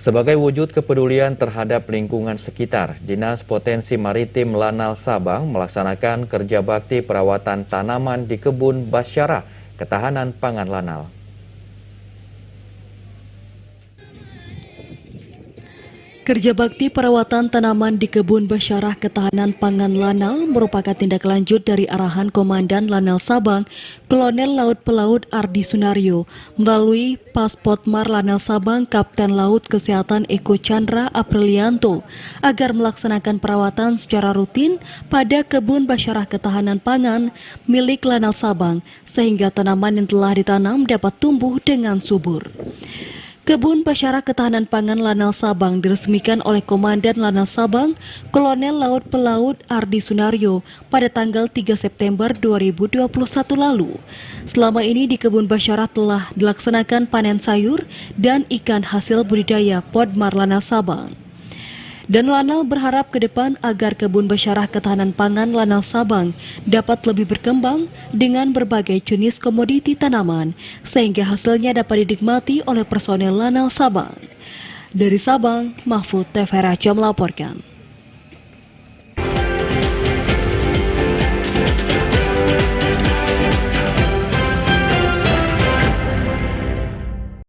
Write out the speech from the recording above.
Sebagai wujud kepedulian terhadap lingkungan sekitar, Dinas Potensi Maritim Lanal Sabang melaksanakan kerja bakti perawatan tanaman di kebun Basyarah, Ketahanan Pangan Lanal. Kerja bakti perawatan tanaman di kebun Basyarah Ketahanan Pangan Lanal merupakan tindak lanjut dari arahan Komandan Lanal Sabang, Kolonel Laut Pelaut Ardi Sunario, melalui Paspotmar Lanal Sabang Kapten Laut Kesehatan Eko Chandra Aprilianto, agar melaksanakan perawatan secara rutin pada kebun Basyarah Ketahanan Pangan milik Lanal Sabang, sehingga tanaman yang telah ditanam dapat tumbuh dengan subur. Kebun Basyarah Ketahanan Pangan Lanal Sabang diresmikan oleh Komandan Lanal Sabang, Kolonel Laut Pelaut Ardi Sunario pada tanggal 3 September 2021 lalu. Selama ini di Kebun Basyarah telah dilaksanakan panen sayur dan ikan hasil budidaya Podmar Lanal Sabang. Dan Lanal berharap ke depan agar Kebun Basyarah Ketahanan Pangan Lanal Sabang dapat lebih berkembang dengan berbagai jenis komoditi tanaman, sehingga hasilnya dapat dinikmati oleh personel Lanal Sabang. Dari Sabang, Mahfud TV Raja melaporkan.